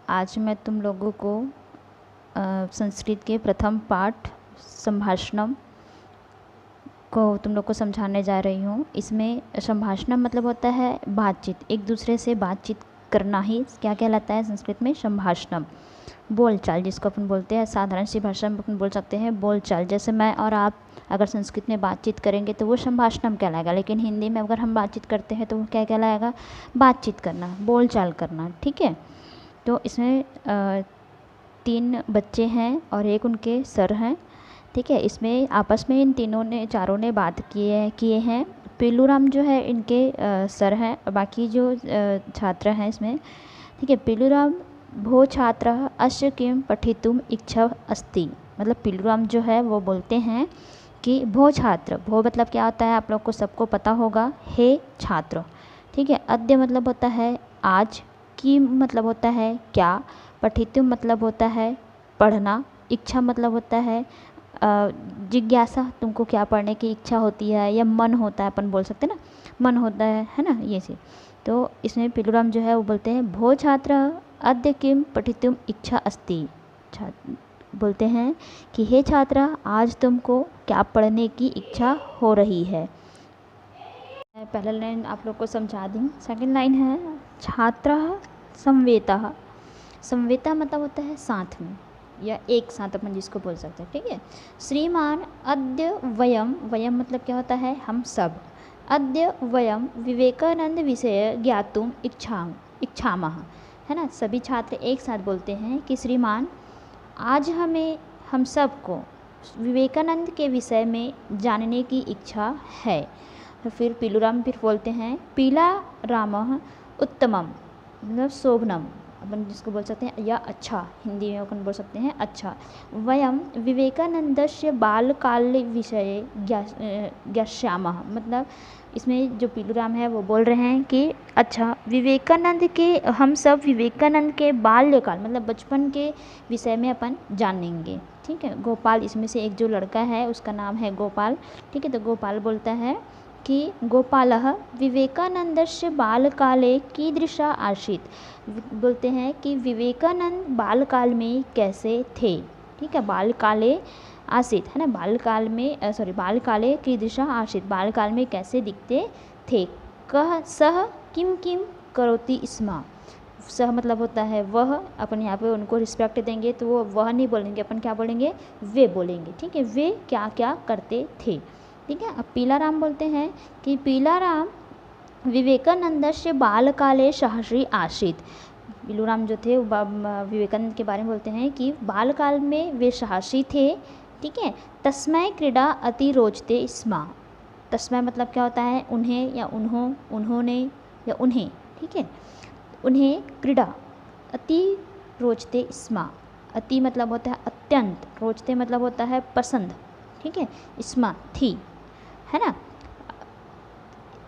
आज मैं तुम लोगों को संस्कृत के प्रथम पाठ संभाषणम को तुम लोग को समझाने जा रही हूँ। इसमें संभाषणम मतलब होता है बातचीत, एक दूसरे से बातचीत करना ही क्या कहलाता है संस्कृत में? संभाषणम। बोलचाल जिसको अपन बोलते हैं, साधारण सी भाषा में अपन बोल सकते हैं बोलचाल। जैसे मैं और आप अगर संस्कृत में बातचीत करेंगे तो वो संभाषणम कहलाएगा, लेकिन हिंदी में अगर हम बातचीत करते हैं तो वो क्या कहलाएगा? बातचीत करना, बोलचाल करना। ठीक है, तो इसमें 3 बच्चे हैं और एक उनके सर हैं। ठीक है, इसमें आपस में इन चारों ने बात किए हैं। पीलूराम जो है इनके सर हैं, बाकी जो छात्र हैं इसमें। ठीक है, पीलूराम भो छात्र अस्य किं पठितुम इच्छा अस्ति। मतलब पीलूराम जो है वो बोलते हैं कि भो छात्र, भो मतलब क्या होता है आप लोग को सबको पता होगा, हे छात्र। ठीक है, अद्य मतलब होता है आज, की मतलब होता है क्या, पठितुम मतलब होता है पढ़ना, इच्छा मतलब होता है जिज्ञासा, तुमको क्या पढ़ने की इच्छा होती है या मन होता है, अपन बोल सकते हैं ना, मन होता है ना, ये चीज़। तो इसमें पीलूराम जो है वो बोलते हैं भो छात्र अद्य किम पठितुम इच्छा अस्ति। बोलते हैं कि हे छात्रा, आज तुमको क्या पढ़ने की इच्छा हो रही है। पहला लाइन आप लोग को समझा दूँ। सेकंड लाइन है छात्रः संवेतः। संवेता मतलब होता है साथ में या एक साथ, अपन जिसको बोल सकते हैं। ठीक है, श्रीमान अद्य वयम, वयम मतलब क्या होता है? हम सब। अद्य वयम विवेकानंद विषय ज्ञातुम इच्छामः, है ना। सभी छात्र एक साथ बोलते हैं कि श्रीमान आज हम सबको विवेकानंद के विषय में जानने की इच्छा है। तो फिर पीलूराम फिर बोलते हैं पीला रामः उत्तमम, मतलब शोभनम, अपन जिसको बोल सकते हैं या अच्छा, हिंदी में अपन बोल सकते हैं अच्छा। वयम विवेकानंदस्य बालकाल विषये ज्ञास्यामः, मतलब इसमें जो पीलूराम है वो बोल रहे हैं कि अच्छा विवेकानंद के, हम सब विवेकानंद के बाल्यकाल मतलब बचपन के विषय में अपन जानेंगे। ठीक है, गोपाल, इसमें से एक जो लड़का है उसका नाम है गोपाल। ठीक है, तो गोपाल बोलता है कि गोपालः विवेकानंदस्य बालकाले कीदृशा आसीत्। बोलते हैं कि विवेकानंद बालकाल में कैसे थे। ठीक है, बालकाले आसीत्, है ना, बालकाल में बालकाले कीदृशा आसीत्, बालकाल में कैसे दिखते थे। कह सह किम किम करोति स्म। सह मतलब होता है वह, अपन यहाँ पे उनको रिस्पेक्ट देंगे तो वो वह नहीं बोलेंगे, अपन क्या बोलेंगे? वे बोलेंगे। ठीक है, वे क्या क्या करते थे। ठीक है, अब पीलाराम बोलते हैं कि पीलाराम विवेकानंदस्य बालकाले सहर्षि आसीत्। पीलूराम जो थे विवेकानंद के बारे में बोलते हैं कि बालकाल में वे साहसी थे। ठीक है, तस्मै क्रीड़ा अति रोचते स्म। तस्मै मतलब क्या होता है? उन्हें या उन्होंने या उन्हें। ठीक है, उन्हें क्रीड़ा अति रोचते स्म। अति मतलब होता है अत्यंत, रोचते मतलब होता है पसंद। ठीक है, स्म थी, है ना।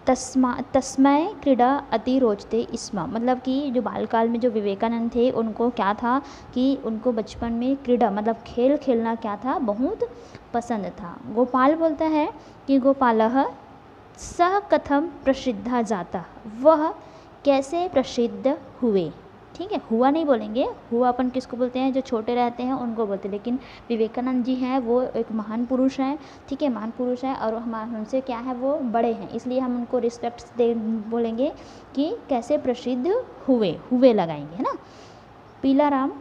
तस्मै क्रीड़ा अति रोचते स्म, मतलब कि जो बालकाल में जो विवेकानंद थे उनको क्या था कि उनको बचपन में क्रीड़ा मतलब खेल खेलना क्या था? बहुत पसंद था। गोपाल बोलता है कि गोपालः सः कथम प्रसिद्धा जाता, वह कैसे प्रसिद्ध हुए। ठीक है, हुआ नहीं बोलेंगे, हुआ अपन किसको बोलते हैं? जो छोटे रहते हैं उनको बोलते हैं, लेकिन विवेकानंद जी हैं वो एक महान पुरुष हैं। ठीक है, महान पुरुष हैं और हमसे क्या है? वो बड़े हैं, इसलिए हम उनको रिस्पेक्ट दे बोलेंगे कि कैसे प्रसिद्ध हुए लगाएंगे, है ना। पीलाराम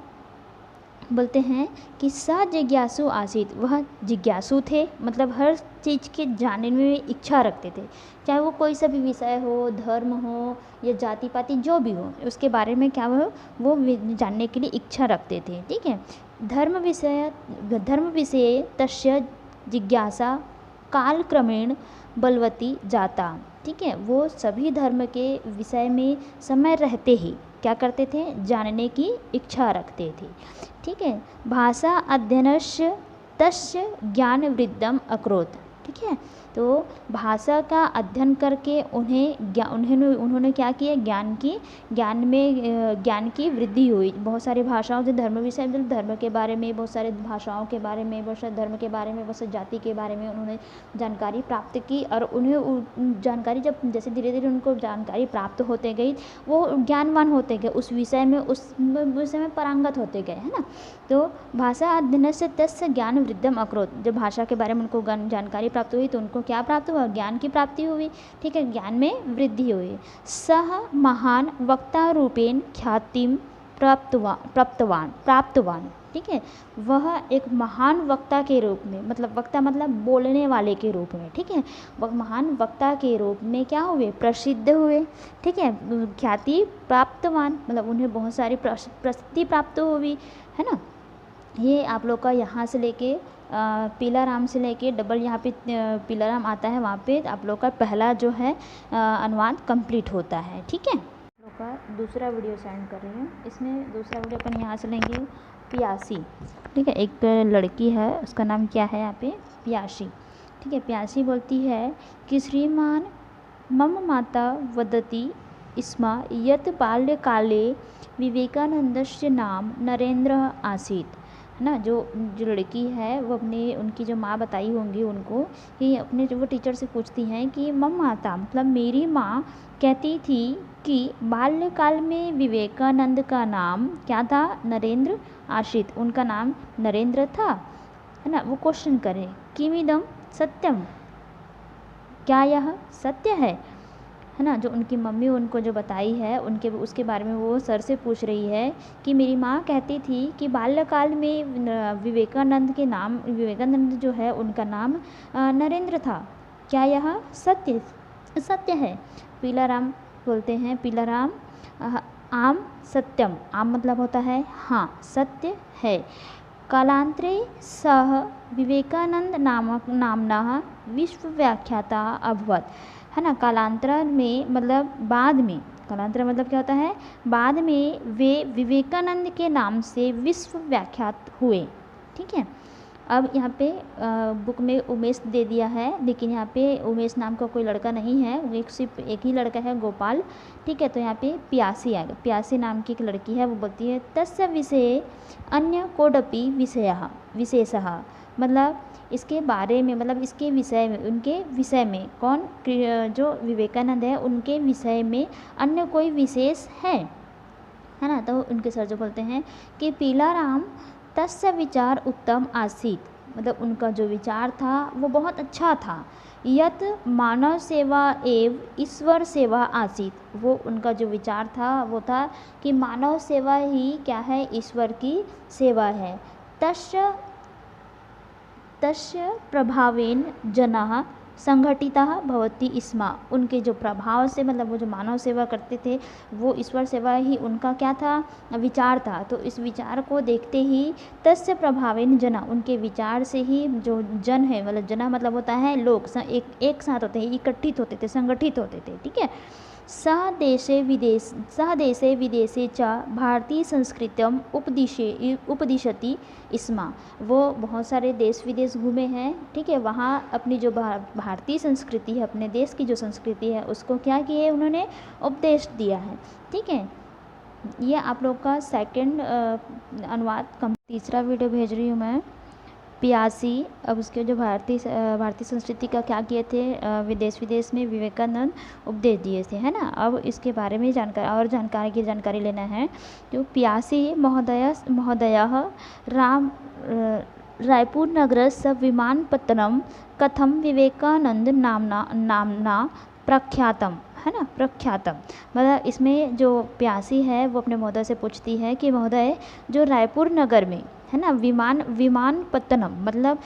बोलते हैं कि स जिज्ञासु आसीत्, वह जिज्ञासु थे, मतलब हर चीज़ के जानने में इच्छा रखते थे, चाहे वो कोई सा भी विषय हो, धर्म हो या जाति पाति जो भी हो, उसके बारे में क्या वो जानने के लिए इच्छा रखते थे। ठीक है, धर्म विषये तस्य जिज्ञासा कालक्रमेण बलवती जाता। ठीक है, वो सभी धर्म के विषय में समय रहते ही क्या करते थे? जानने की इच्छा रखते थे। ठीक है, भाषा अध्ययनस्य तस्य ज्ञान वृद्धम अकरोत्। ठीक है। तो भाषा का अध्ययन करके उन्होंने क्या किया, ज्ञान की वृद्धि हुई। बहुत सारी भाषाओं से धर्म विषय, धर्म के बारे में, बहुत सारे भाषाओं के बारे में, बहुत सारे धर्म के बारे में, बहुत सारी जाति के बारे में उन्होंने जानकारी प्राप्त की। और उन्हें जानकारी जब जैसे धीरे धीरे उनको जानकारी प्राप्त होते गई, वो ज्ञानवान होते गए उस विषय में पारंगत होते गए, है ना। तो भाषा अध्ययन से तस्य ज्ञान वृद्धम अकरोत्, जब भाषा के बारे में उनको जानकारी प्राप्त हुई तो उनको क्या प्राप्त हुआ, ज्ञान की प्राप्ति हुई, ठीक है, ज्ञान में वृद्धि हुई। सह महान वक्ता रूपेण ख्यातिम प्राप्तवान, ठीक है, वह एक महान वक्ता के रूप में, मतलब वक्ता मतलब बोलने वाले के रूप में, ठीक है, वह महान वक्ता के रूप में क्या हुए, प्रसिद्ध हुए, ठीक है। ख्याति प्राप्तवान मतलब उन्हें बहुत सारी प्रसिद्धि प्राप्त हुई, है ना। ये आप लोग का यहाँ से लेके पीलाराम से लेके डबल यहाँ पे पीलाराम आता है, वहाँ पे आप लोग का पहला जो है अनुवाद कंप्लीट होता है, ठीक है। आप लोग का दूसरा वीडियो सेंड कर रही हूँ। इसमें दूसरा वीडियो अपन यहाँ से लेंगे प्यासी, ठीक है। एक लड़की है, उसका नाम क्या है यहाँ पे, प्यासी, ठीक है। प्यासी बोलती है कि श्रीमान मम माता वदति स्म यत् बाल्यकाले विवेकानंदस्य नाम नरेंद्र आसीत्, है ना। जो लड़की है वो उनकी जो माँ बताई होंगी उनको कि अपने जो वो टीचर से पूछती हैं कि मम माता मतलब मेरी माँ कहती थी कि बाल्यकाल में विवेकानंद का नाम क्या था, नरेंद्र आसीत्, उनका नाम नरेंद्र था, है ना। वो क्वेश्चन करें किमिदम सत्यम, क्या यह सत्य है ना। जो उनकी मम्मी उनको जो बताई है उसके बारे में वो सर से पूछ रही है कि मेरी माँ कहती थी कि बाल्यकाल में विवेकानंद जो है उनका नाम नरेंद्र था, क्या यह सत्य है। पीलाराम बोलते हैं, पीलाराम आम सत्यम, आम मतलब होता है हाँ सत्य है। कालांतरे सह विवेकानंद नामना विश्वव्याख्याता अभवत्, है ना। कालांतर में मतलब बाद में, कालांतर मतलब क्या होता है, बाद में वे विवेकानंद के नाम से विश्व व्याख्यात हुए, ठीक है। अब यहाँ पे बुक में उमेश दे दिया है, लेकिन यहाँ पे उमेश नाम का कोई लड़का नहीं है, सिर्फ एक ही लड़का है, गोपाल, ठीक है। तो यहाँ पे प्यासी आएगा, प्यासी नाम की एक लड़की है, वो बोलती है तस्य विषये अन्य कोडपि विशेषः, मतलब इसके बारे में, मतलब इसके विषय में, उनके विषय में, कौन, जो विवेकानंद है उनके विषय में अन्य कोई विशेष है ना। तो उनके सर जो बोलते हैं कि पीलाराम तस्य विचार उत्तम आसीत्, मतलब उनका जो विचार था वो बहुत अच्छा था। यत मानव सेवा एव ईश्वर सेवा आसीत्, वो उनका जो विचार था वो था कि मानव सेवा ही क्या है, ईश्वर की सेवा है। तस्य प्रभावेन जनाः संगठिताः भवति स्म, उनके जो प्रभाव से, मतलब वो जो मानव सेवा करते थे वो ईश्वर सेवा ही उनका क्या था, विचार था। तो इस विचार को देखते ही तस्य प्रभावेन जना, उनके विचार से ही जो जन है, मतलब जना मतलब होता है लोग, एक साथ होते हैं, इकट्ठित होते थे, संगठित होते थे, ठीक है। सह देशे विदेशे च भारतीय संस्कृतम उपदिशति स्म, वो बहुत सारे देश विदेश घूमे हैं, ठीक है। वहाँ अपनी जो भारतीय संस्कृति है, अपने देश की जो संस्कृति है उसको क्या किए है, उन्होंने उपदेश दिया है, ठीक है। ये आप लोग का सेकंड अनुवाद। तीसरा वीडियो भेज रही हूँ मैं, प्यासी। अब उसके जो भारतीय संस्कृति का क्या किए थे, विदेश में विवेकानंद उपदेश दिए थे, है ना। अब इसके बारे में जानकारी लेना है। जो प्यासी महोदयः रायपुर नगरस्य विमानपत्तनं कथम विवेकानंद नामना प्रख्यातम, है ना, प्रख्यातम। मतलब इसमें जो प्यासी है वो अपने महोदय से पूछती है कि महोदय जो रायपुर नगर में, है ना, विमानपत्तनम मतलब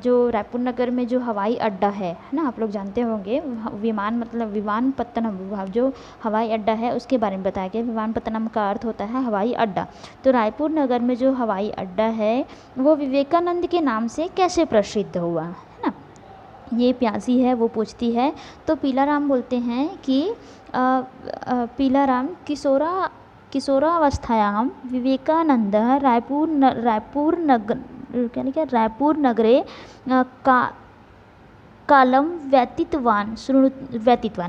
जो रायपुर नगर में जो हवाई अड्डा है ना, आप लोग जानते होंगे, विमान मतलब विमानपत्तनम जो हवाई अड्डा है उसके बारे में बताया गया। विमानपत्तनम का अर्थ होता है हवाई अड्डा। तो रायपुर नगर में जो हवाई अड्डा है वो विवेकानंद के नाम से कैसे प्रसिद्ध हुआ, है ना, ये प्यासी है वो पूछती है। तो पीलाराम बोलते हैं कि पीलाराम किशोरावस्थायां विवेकानंदः रायपुर नगरे कालम व्यतीतवान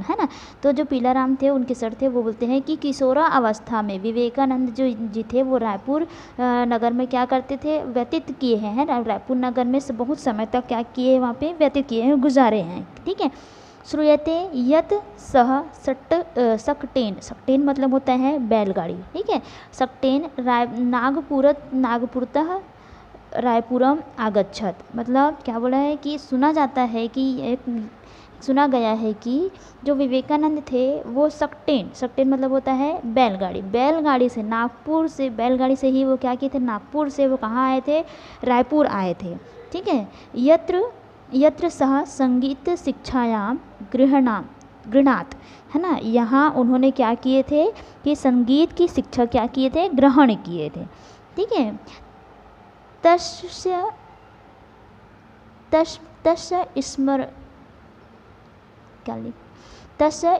है ना। तो जो पीलाराम थे उनके सर थे, वो बोलते हैं कि किशोरा अवस्था में विवेकानंद जो जी थे वो रायपुर नगर में क्या करते थे, व्यतीत किए हैं, है ना। रायपुर नगर में बहुत समय तक क्या किए, वहाँ पे व्यतीत किए हैं, गुजारे हैं, ठीक है। श्रूयते यत सह सक्टेन, सक्टेन मतलब होता है बैलगाड़ी, ठीक है। सक्टेन नागपुरतः रायपुरम आगच्छत, मतलब क्या बोला है कि सुना जाता है कि एक सुना गया है कि जो विवेकानंद थे वो सक्टेन मतलब होता है बैलगाड़ी से, नागपुर से बैलगाड़ी से ही वो क्या किए थे, नागपुर से वो कहाँ आए थे, रायपुर आए थे, ठीक है। यत्र सह संगीत शिक्षायाम गृहणात, है ना। यहाँ उन्होंने क्या किए थे कि संगीत की शिक्षा क्या किए थे, ग्रहण किए थे, ठीक है। तस्य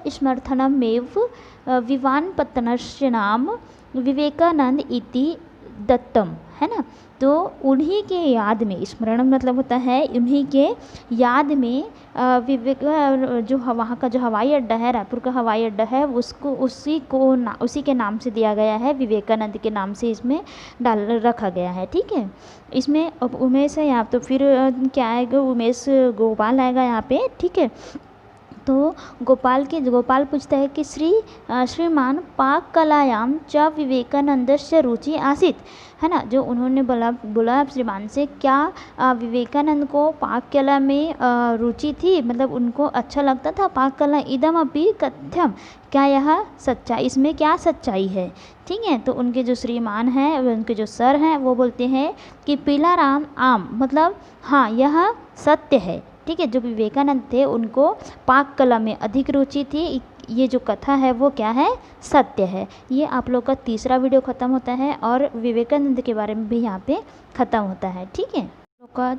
स्मर्थनमेव विवानपत्तनस्य नाम विवेकानंद इति दत्तम, है ना। तो उन्हीं के याद में, स्मरण मतलब होता है उन्हीं के याद में विवेक जो वहाँ का जो हवाई अड्डा है, रायपुर का हवाई अड्डा है, उसी के नाम से दिया गया है, विवेकानंद के नाम से इसमें रखा गया है, ठीक है। इसमें अब उमेश है यहाँ, तो फिर क्या आएगा, उमेश गोपाल आएगा यहाँ पे, ठीक है। तो गोपाल पूछता है कि श्रीमान पाक कलायाम च विवेकानंदस्य रुचि आसीत, है ना। जो उन्होंने बोला श्रीमान से, क्या विवेकानंद को पाक कला में रुचि थी, मतलब उनको अच्छा लगता था पाक कला, इदम अपि कथ्यम, क्या यह सच्चाई, इसमें क्या सच्चाई है, ठीक है। तो उनके जो श्रीमान हैं, उनके जो सर हैं, वो बोलते हैं कि पीलाराम आम, मतलब हाँ यह सत्य है, ठीक है। जो विवेकानंद थे उनको पाक कला में अधिक रुचि थी, ये जो कथा है वो क्या है, सत्य है। ये आप लोग का तीसरा वीडियो ख़त्म होता है और विवेकानंद के बारे में भी यहाँ पे ख़त्म होता है, ठीक है। लोग का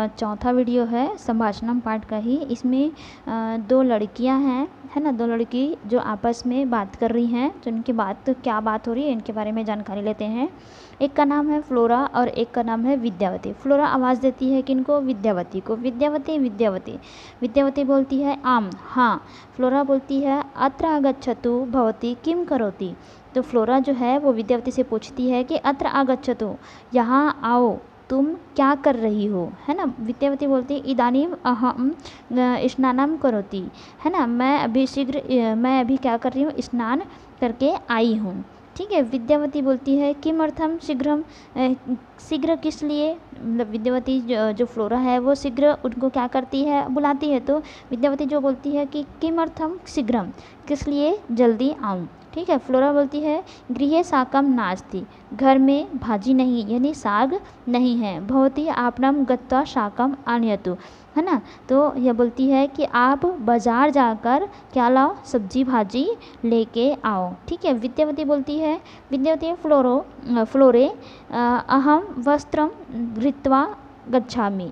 चौथा वीडियो है संभाषणम पाठ का ही। इसमें दो लड़कियां हैं, है ना, दो लड़की जो आपस में बात कर रही हैं, तो इनकी क्या बात हो रही है इनके बारे में जानकारी लेते हैं। एक का नाम है फ्लोरा और एक का नाम है विद्यावती। फ्लोरा आवाज़ देती है किनको, विद्यावती को, विद्यावती बोलती है आम, हाँ। फ्लोरा बोलती है अत्र आगच्छतु भवती किम करोति। तो फ्लोरा जो है वो विद्यावती से पूछती है कि अत्र आगच्छतु, यहाँ आओ, तुम क्या कर रही हो, है ना। विद्यावती बोलती है इदानीम अहम स्नानम करोति, है ना, मैं अभी क्या कर रही हूँ, स्नान करके आई हूँ, ठीक है। विद्यावती बोलती है किमर्थम शीघ्रम, शीघ्र किस लिए, मतलब विद्यावती जो फ्लोरा है वो शीघ्र उनको क्या करती है, बुलाती है। तो विद्यावती जो बोलती है कि किमर्थम शीघ्रम, किस लिए जल्दी आऊँ, ठीक है। फ्लोरा बोलती है गृहे साकम नास्ति, घर में भाजी नहीं, यानी साग नहीं है। भवती आपनम गत्वा शाकम आनयतु, है ना। तो यह बोलती है कि आप बाज़ार जाकर क्या लाओ, सब्जी भाजी लेके आओ, ठीक है। विद्यावती फ्लोरे अहम वस्त्रम धृत्वा गच्छामि।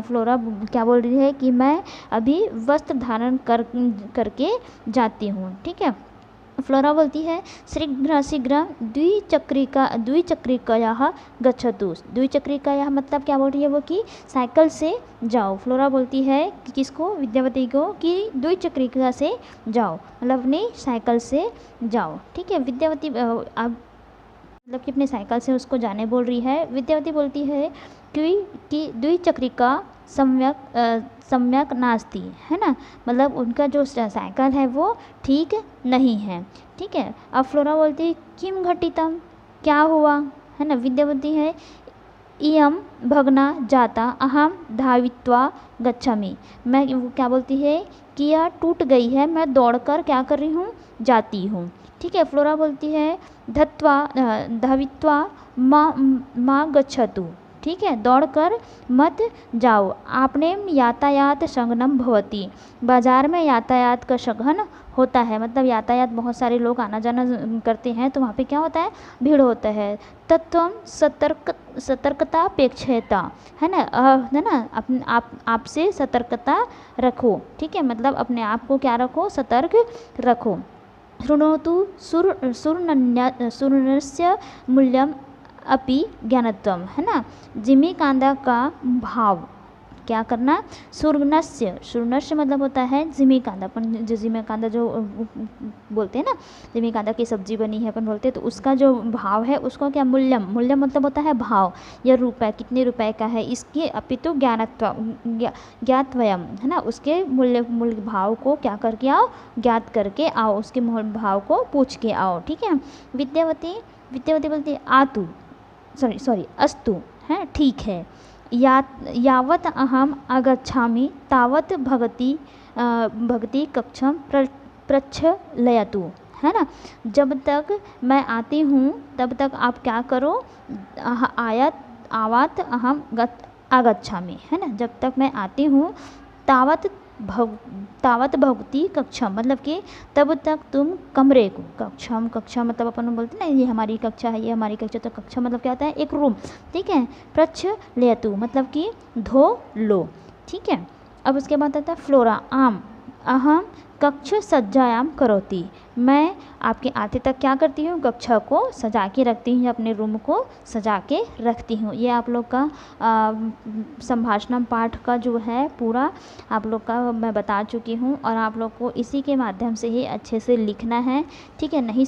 फ्लोरा क्या बोल रही है कि मैं अभी वस्त्र धारण करके जाती हूँ, ठीक है। फ्लोरा बोलती है शीघ्र द्विचक्रिकायाः गच्छतु। द्विचक्रिकायाः मतलब क्या बोल रही है वो, कि साइकिल से जाओ। फ्लोरा बोलती है कि किसको, विद्यावती को, कि द्विचक्रिका से जाओ, मतलब अपनी साइकिल से जाओ, ठीक है। विद्यावती अब मतलब कि अपनी साइकिल से उसको जाने बोल रही है। विद्यावती बोलती है कि द्विचक्रिका सम्यक नास्ति, है ना, मतलब उनका जो साइकिल है वो ठीक नहीं है, ठीक है। अब फ्लोरा बोलती है किम घटितम, क्या हुआ, है ना। विद्यावती है इयम भगना जाता अहम धावित्वा गच्छामि, मैं वो क्या बोलती है कि यह टूट गई है, मैं दौड़कर क्या कर रही हूँ, जाती हूँ, ठीक है। फ्लोरा बोलती है धावित्वा माँ गच्छतु, ठीक है, दौड़कर मत जाओ। आपने यातायात संघनम भवती, बाजार में यातायात का सघन होता है, मतलब यातायात बहुत सारे लोग आना जाना करते हैं, तो वहाँ पे क्या होता है, भीड़ होता है। तत्वम सतर्कता अपेक्षता, है ना, आपसे सतर्कता रखो, ठीक है, मतलब अपने आप को क्या रखो, सतर्क रखो। शृणोतु सूर्णस्य मूल्यम अपि ज्ञानत्वम, है ना। जिमी कांदा का भाव क्या करना, शूर्णस्य, शूर्णस्य मतलब होता है जिमीकांदा, अपन जो जिमीकांदा जो बोलते हैं ना, जिमीकांदा की सब्जी बनी है अपन बोलते हैं, तो उसका जो भाव है उसको क्या, मूल्यम, मूल्यम मतलब होता है भाव या रुपए, कितने रुपए का है इसके, अपितु ज्ञातव्यम है ना, उसके मूल्य भाव को क्या करके आओ, ज्ञात करके आओ, उसके भाव को पूछ के आओ, ठीक है। विद्यावती, विद्यावती बोलती है आतु, सॉरी अस्तु, है ठीक है। यावत अहम आगच्छामि तावत भगति कक्षम प्रक्षालयतु, है ना, जब तक मैं आती हूँ तब तक आप क्या करो, आवात अहम आगच्छामि, है ना, जब तक मैं आती हूँ तावत भवती कक्षम, मतलब कि तब तक तुम कमरे को, कक्षम, कक्षा मतलब अपन बोलते हैं ना, ये हमारी कक्षा है, ये हमारी कक्षा, तो कक्षा मतलब क्या होता है, एक रूम, ठीक है। प्रक्षालयतु मतलब कि धो लो, ठीक है। अब उसके बाद आता है फ्लोरा, आम, अहम कक्ष सज्जायाम करोति, मैं आपके आते तक क्या करती हूँ, कक्षा को सजा के रखती हूँ, अपने रूम को सजा के रखती हूँ। ये आप लोग का संभाषण पाठ का जो है पूरा आप लोग का मैं बता चुकी हूँ, और आप लोग को इसी के माध्यम से ही अच्छे से लिखना है, ठीक है। नहीं